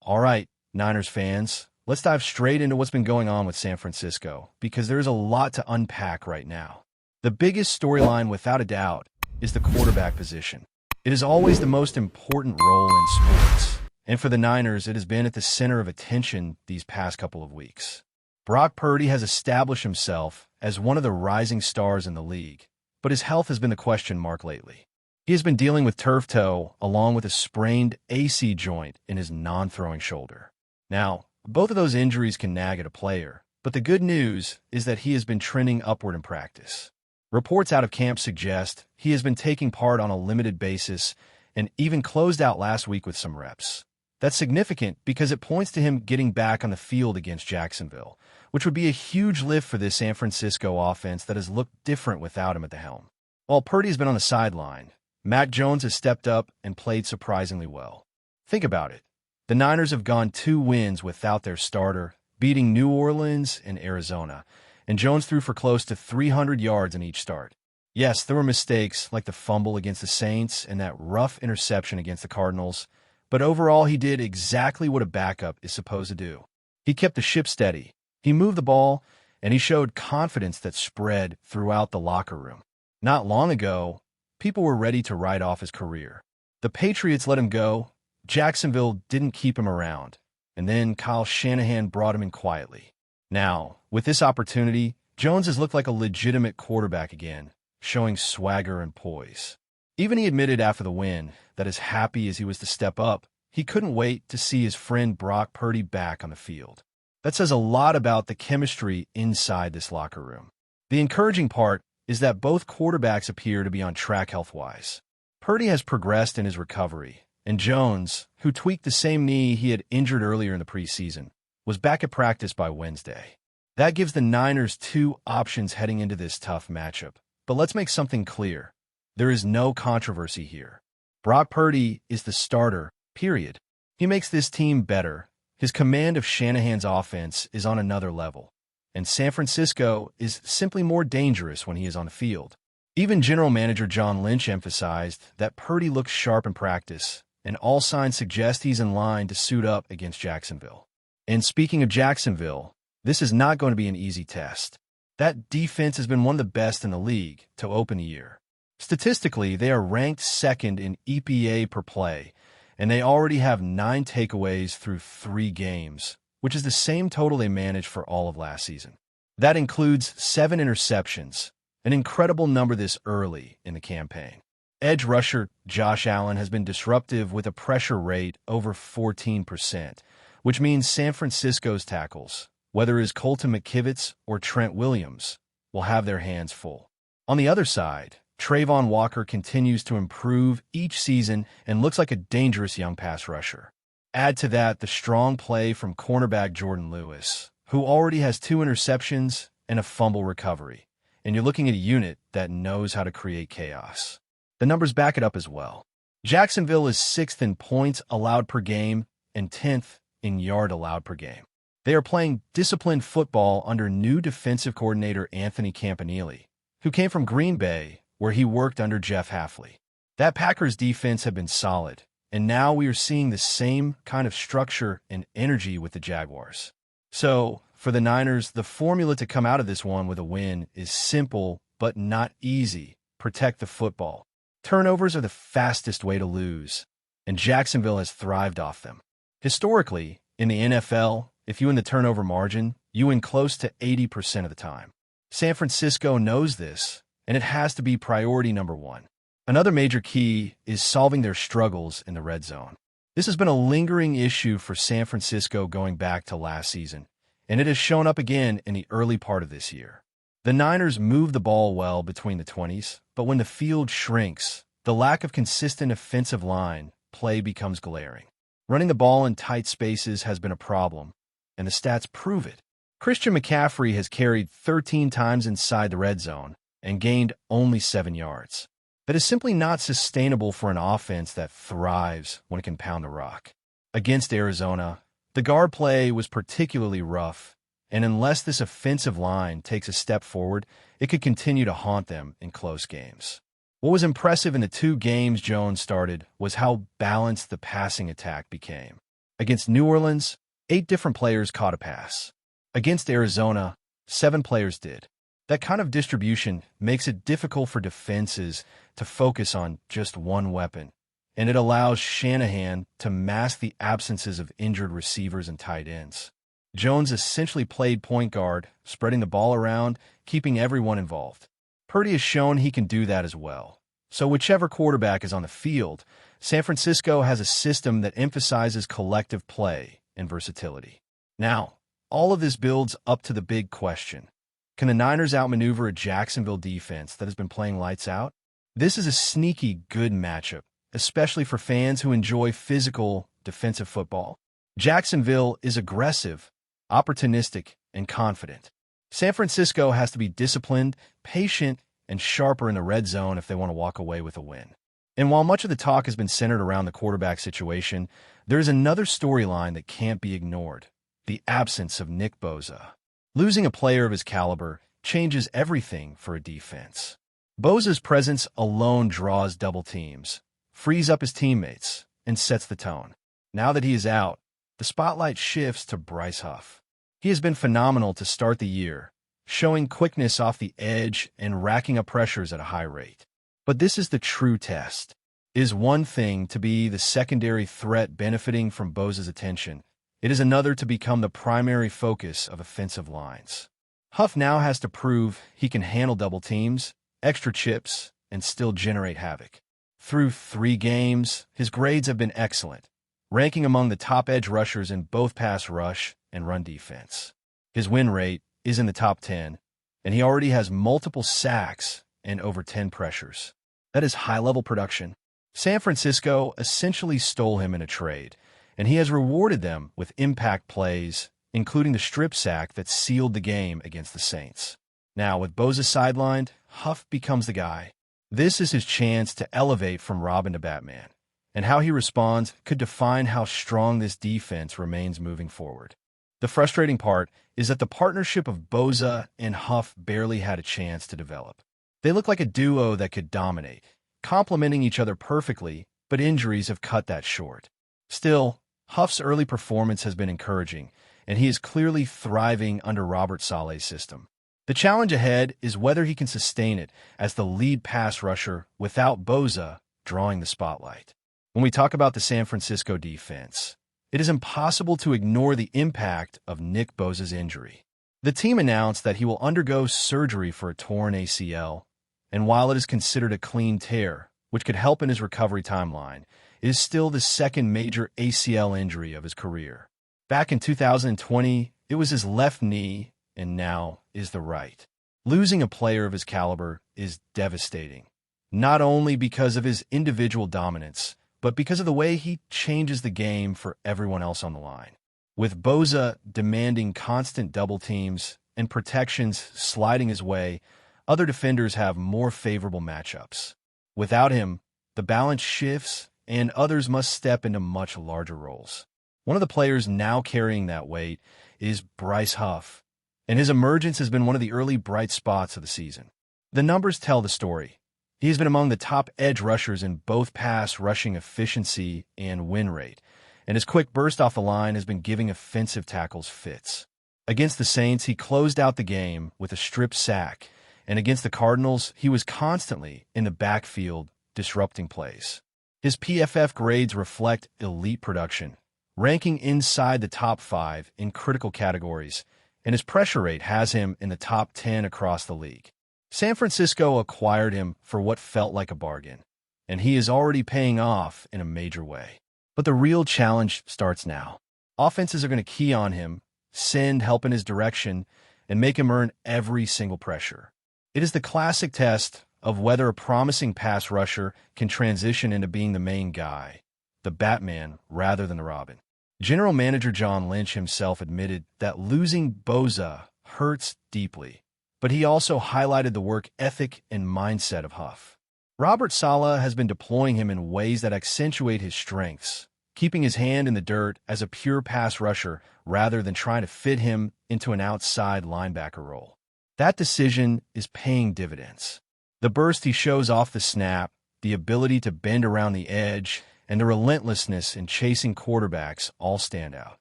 All right, Niners fans, let's dive straight into what's been going on with San Francisco, because there's a lot to unpack right now. The biggest storyline, without a doubt, is the quarterback position. It is always the most important role in sports, and for the Niners, it has been at the center of attention these past couple of weeks. Brock Purdy has established himself as one of the rising stars in the league, but his health has been the question mark lately. He has been dealing with turf toe along with a sprained AC joint in his non-throwing shoulder. Now, both of those injuries can nag at a player, but the good news is that he has been trending upward in practice. Reports out of camp suggest he has been taking part on a limited basis and even closed out last week with some reps. That's significant because it points to him getting back on the field against Jacksonville, which would be a huge lift for this San Francisco offense that has looked different without him at the helm. While Purdy has been on the sideline, Mac Jones has stepped up and played surprisingly well. Think about it. The Niners have gone 2 wins without their starter, beating New Orleans and Arizona, and Jones threw for close to 300 yards in each start. Yes, there were mistakes like the fumble against the Saints and that rough interception against the Cardinals, but overall he did exactly what a backup is supposed to do. He kept the ship steady, he moved the ball, and he showed confidence that spread throughout the locker room. Not long ago, people were ready to write off his career. The Patriots let him go, Jacksonville didn't keep him around, and then Kyle Shanahan brought him in quietly. Now, with this opportunity, Jones has looked like a legitimate quarterback again, showing swagger and poise. Even he admitted after the win that as happy as he was to step up, he couldn't wait to see his friend Brock Purdy back on the field. That says a lot about the chemistry inside this locker room. The encouraging part is that both quarterbacks appear to be on track health-wise. Purdy has progressed in his recovery, and Jones, who tweaked the same knee he had injured earlier in the preseason, was back at practice by Wednesday. That gives the Niners 2 options heading into this tough matchup. But let's make something clear. There is no controversy here. Brock Purdy is the starter, period. He makes this team better. His command of Shanahan's offense is on another level. And San Francisco is simply more dangerous when he is on the field. Even General Manager John Lynch emphasized that Purdy looks sharp in practice, and all signs suggest he's in line to suit up against Jacksonville. And speaking of Jacksonville, this is not going to be an easy test. That defense has been one of the best in the league to open the year. Statistically, they are ranked second in EPA per play, and they already have 9 takeaways through 3 games, which is the same total they managed for all of last season. That includes 7 interceptions, an incredible number this early in the campaign. Edge rusher Josh Allen has been disruptive with a pressure rate over 14%, which means San Francisco's tackles, whether it is Colton McKivitz or Trent Williams, will have their hands full. On the other side, Trayvon Walker continues to improve each season and looks like a dangerous young pass rusher. Add to that the strong play from cornerback Jordan Lewis, who already has 2 interceptions and a fumble recovery, and you're looking at a unit that knows how to create chaos. The numbers back it up as well. Jacksonville is 6th in points allowed per game and 10th in yard allowed per game. They are playing disciplined football under new defensive coordinator Anthony Campanile, who came from Green Bay, where he worked under Jeff Hafley. That Packers defense had been solid, and now we are seeing the same kind of structure and energy with the Jaguars. So, for the Niners, the formula to come out of this one with a win is simple but not easy. Protect the football. Turnovers are the fastest way to lose, and Jacksonville has thrived off them. Historically, in the NFL, if you win the turnover margin, you win close to 80% of the time. San Francisco knows this, and it has to be priority number 1. Another major key is solving their struggles in the red zone. This has been a lingering issue for San Francisco going back to last season, and it has shown up again in the early part of this year. The Niners move the ball well between the 20s, but when the field shrinks, the lack of consistent offensive line play becomes glaring. Running the ball in tight spaces has been a problem, and the stats prove it. Christian McCaffrey has carried 13 times inside the red zone and gained only 7 yards. That is simply not sustainable for an offense that thrives when it can pound the rock. Against Arizona, the guard play was particularly rough, and unless this offensive line takes a step forward, it could continue to haunt them in close games. What was impressive in the 2 games Jones started was how balanced the passing attack became. Against New Orleans, 8 different players caught a pass. Against Arizona, 7 players did. That kind of distribution makes it difficult for defenses to focus on just one weapon, and it allows Shanahan to mask the absences of injured receivers and tight ends. Jones essentially played point guard, spreading the ball around, keeping everyone involved. Purdy has shown he can do that as well. So whichever quarterback is on the field, San Francisco has a system that emphasizes collective play and versatility. Now, all of this builds up to the big question. Can the Niners outmaneuver a Jacksonville defense that has been playing lights out? This is a sneaky good matchup, especially for fans who enjoy physical, defensive football. Jacksonville is aggressive, opportunistic, and confident. San Francisco has to be disciplined, patient, and sharper in the red zone if they want to walk away with a win. And while much of the talk has been centered around the quarterback situation, there's another storyline that can't be ignored: the absence of Nick Bosa. Losing a player of his caliber changes everything for a defense. Bosa's presence alone draws double teams, frees up his teammates, and sets the tone. Now that he is out, the spotlight shifts to Bryce Huff. He has been phenomenal to start the year, showing quickness off the edge and racking up pressures at a high rate. But this is the true test. It is one thing to be the secondary threat benefiting from Bosa's attention. It is another to become the primary focus of offensive lines. Huff now has to prove he can handle double teams, extra chips, and still generate havoc. Through 3 games, his grades have been excellent, ranking among the top edge rushers in both pass rush and run defense. His win rate is in the top 10, and he already has multiple sacks and over 10 pressures. That is high-level production. San Francisco essentially stole him in a trade, and he has rewarded them with impact plays, including the strip sack that sealed the game against the Saints. Now, with Bosa sidelined, Huff becomes the guy. This is his chance to elevate from Robin to Batman, and how he responds could define how strong this defense remains moving forward. The frustrating part is that the partnership of Bosa and Huff barely had a chance to develop. They look like a duo that could dominate, complementing each other perfectly, but injuries have cut that short. Still, Huff's early performance has been encouraging, and he is clearly thriving under Robert Saleh's system. The challenge ahead is whether he can sustain it as the lead pass rusher without Bosa drawing the spotlight. When we talk about the San Francisco defense, it is impossible to ignore the impact of Nick Bosa's injury. The team announced that he will undergo surgery for a torn ACL, and while it is considered a clean tear, which could help in his recovery timeline, it is still the second major ACL injury of his career. Back in 2020, it was his left knee, and now is the right. Losing a player of his caliber is devastating, not only because of his individual dominance, but because of the way he changes the game for everyone else on the line. With Bosa demanding constant double teams and protections sliding his way, other defenders have more favorable matchups. Without him, the balance shifts and others must step into much larger roles. One of the players now carrying that weight is Bryce Huff, and his emergence has been one of the early bright spots of the season. The numbers tell the story. He has been among the top edge rushers in both pass rushing efficiency and win rate, and his quick burst off the line has been giving offensive tackles fits. Against the Saints, he closed out the game with a strip sack, and against the Cardinals, he was constantly in the backfield disrupting plays. His PFF grades reflect elite production, ranking inside the top 5 in critical categories, and his pressure rate has him in the top 10 across the league. San Francisco acquired him for what felt like a bargain, and he is already paying off in a major way. But the real challenge starts now. Offenses are going to key on him, send help in his direction, and make him earn every single pressure. It is the classic test of whether a promising pass rusher can transition into being the main guy, the Batman rather than the Robin. General Manager John Lynch himself admitted that losing Bosa hurts deeply, but he also highlighted the work ethic and mindset of Huff. Robert Saleh has been deploying him in ways that accentuate his strengths, keeping his hand in the dirt as a pure pass rusher rather than trying to fit him into an outside linebacker role. That decision is paying dividends. The burst he shows off the snap, the ability to bend around the edge, and the relentlessness in chasing quarterbacks all stand out.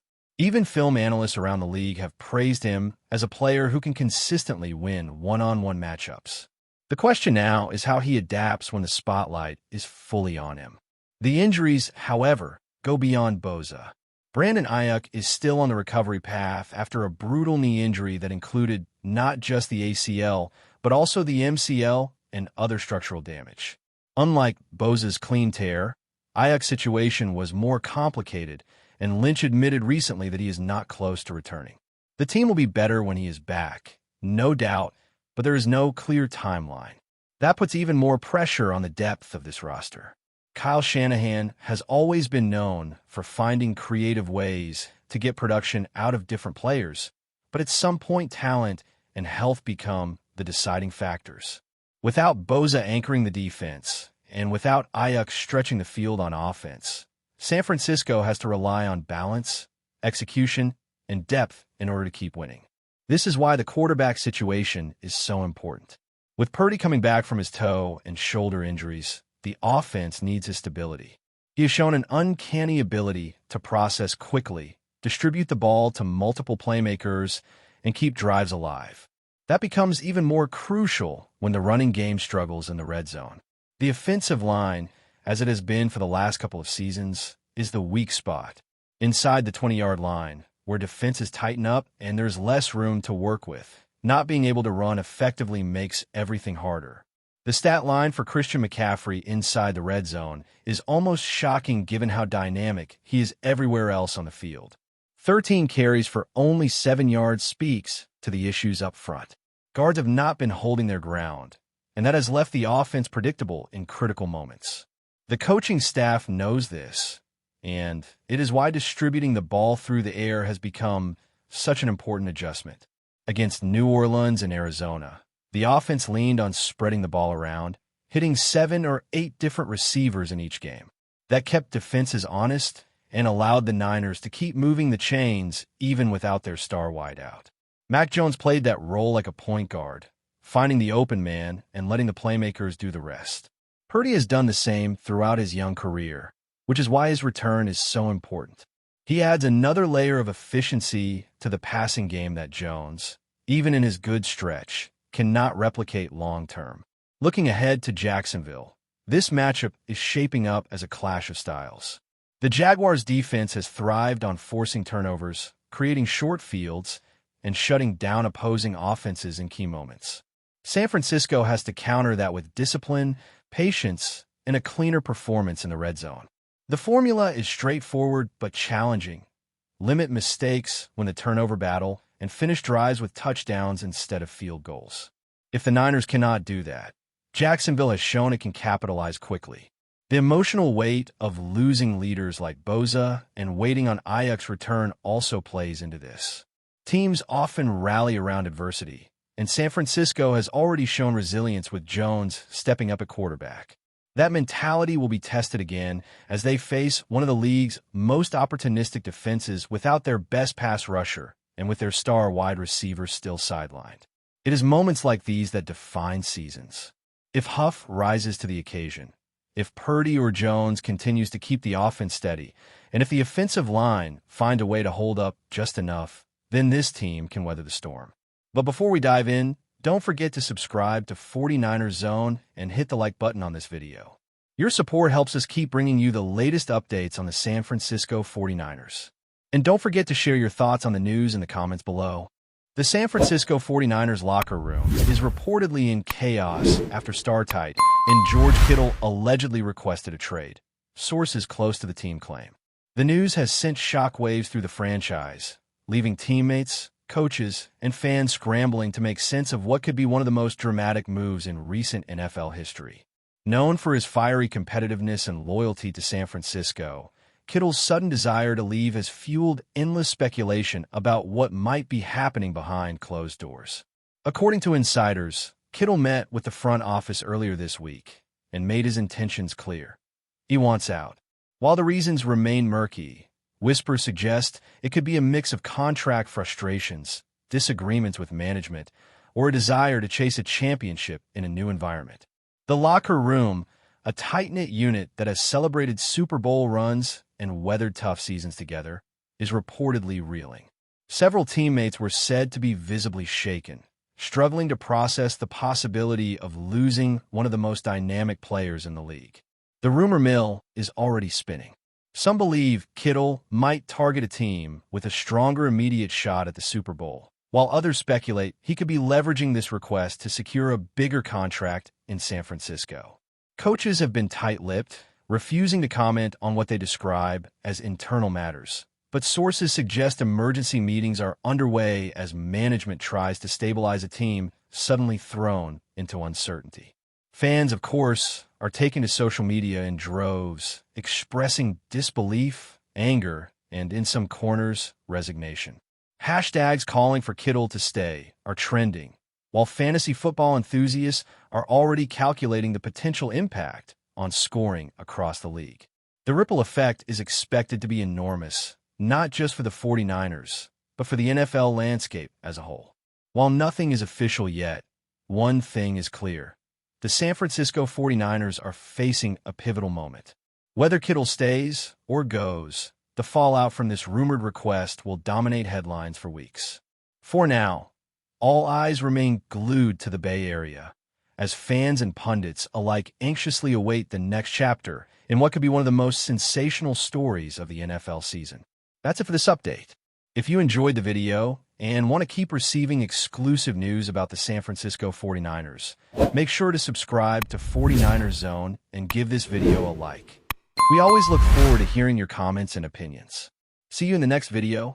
Even film analysts around the league have praised him as a player who can consistently win one-on-one matchups. The question now is how he adapts when the spotlight is fully on him. The injuries, however, go beyond Bosa. Brandon Ayuk is still on the recovery path after a brutal knee injury that included not just the ACL, but also the MCL and other structural damage. Unlike Bosa's clean tear, Ayuk's situation was more complicated, and Lynch admitted recently that he is not close to returning. The team will be better when he is back, no doubt, but there is no clear timeline. That puts even more pressure on the depth of this roster. Kyle Shanahan has always been known for finding creative ways to get production out of different players, but at some point talent and health become the deciding factors. Without Bosa anchoring the defense, and without Ayuk stretching the field on offense, San Francisco has to rely on balance, execution, and depth in order to keep winning. This is why the quarterback situation is so important. With Purdy coming back from his toe and shoulder injuries, the offense needs his stability. He has shown an uncanny ability to process quickly, distribute the ball to multiple playmakers, and keep drives alive. That becomes even more crucial when the running game struggles in the red zone. The offensive line, as it has been for the last couple of seasons, is the weak spot. Inside the 20-yard line, where defenses tighten up and there's less room to work with, not being able to run effectively makes everything harder. The stat line for Christian McCaffrey inside the red zone is almost shocking given how dynamic he is everywhere else on the field. 13 carries for only 7 yards speaks to the issues up front. Guards have not been holding their ground, and that has left the offense predictable in critical moments. The coaching staff knows this, and it is why distributing the ball through the air has become such an important adjustment. Against New Orleans and Arizona, the offense leaned on spreading the ball around, hitting 7 or 8 different receivers in each game. That kept defenses honest and allowed the Niners to keep moving the chains even without their star wideout. Mac Jones played that role like a point guard, finding the open man and letting the playmakers do the rest. Purdy has done the same throughout his young career, which is why his return is so important. He adds another layer of efficiency to the passing game that Jones, even in his good stretch, cannot replicate long-term. Looking ahead to Jacksonville, this matchup is shaping up as a clash of styles. The Jaguars' defense has thrived on forcing turnovers, creating short fields, and shutting down opposing offenses in key moments. San Francisco has to counter that with discipline, patience, and a cleaner performance in the red zone. The formula is straightforward but challenging. Limit mistakes when the turnover battle, and finish drives with touchdowns instead of field goals. If the Niners cannot do that, Jacksonville has shown it can capitalize quickly. The emotional weight of losing leaders like Bosa and waiting on Ayuk's return also plays into this. Teams often rally around adversity, and San Francisco has already shown resilience with Jones stepping up at quarterback. That mentality will be tested again as they face one of the league's most opportunistic defenses without their best pass rusher and with their star wide receivers still sidelined. It is moments like these that define seasons. If Huff rises to the occasion, if Purdy or Jones continues to keep the offense steady, and if the offensive line find a way to hold up just enough, then this team can weather the storm. But before we dive in, don't forget to subscribe to 49ers Zone and hit the like button on this video. Your support helps us keep bringing you the latest updates on the San Francisco 49ers. And don't forget to share your thoughts on the news in the comments below. The San Francisco 49ers locker room is reportedly in chaos after star tight and George Kittle allegedly requested a trade. Sources close to the team claim. The news has sent shockwaves through the franchise, leaving teammates, coaches, and fans scrambling to make sense of what could be one of the most dramatic moves in recent NFL history. Known for his fiery competitiveness and loyalty to San Francisco, Kittle's sudden desire to leave has fueled endless speculation about what might be happening behind closed doors. According to insiders, Kittle met with the front office earlier this week and made his intentions clear. He wants out. While the reasons remain murky, whispers suggest it could be a mix of contract frustrations, disagreements with management, or a desire to chase a championship in a new environment. The locker room, A tight-knit unit that has celebrated Super Bowl runs and weathered tough seasons together is reportedly reeling. Several teammates were said to be visibly shaken, struggling to process the possibility of losing one of the most dynamic players in the league. The rumor mill is already spinning. Some believe Kittle might target a team with a stronger immediate shot at the Super Bowl, while others speculate he could be leveraging this request to secure a bigger contract in San Francisco. Coaches have been tight-lipped, refusing to comment on what they describe as internal matters, but sources suggest emergency meetings are underway as management tries to stabilize a team suddenly thrown into uncertainty. Fans, of course, are taking to social media in droves, expressing disbelief, anger, and in some corners, resignation. Hashtags calling for Kittle to stay are trending, while fantasy football enthusiasts are already calculating the potential impact on scoring across the league. The ripple effect is expected to be enormous, not just for the 49ers, but for the NFL landscape as a whole. While nothing is official yet, one thing is clear. The San Francisco 49ers are facing a pivotal moment. Whether Kittle stays or goes, the fallout from this rumored request will dominate headlines for weeks. For now, all eyes remain glued to the Bay Area, as fans and pundits alike anxiously await the next chapter in what could be one of the most sensational stories of the NFL season. That's it for this update. If you enjoyed the video and want to keep receiving exclusive news about the San Francisco 49ers, make sure to subscribe to 49ers Zone and give this video a like. We always look forward to hearing your comments and opinions. See you in the next video.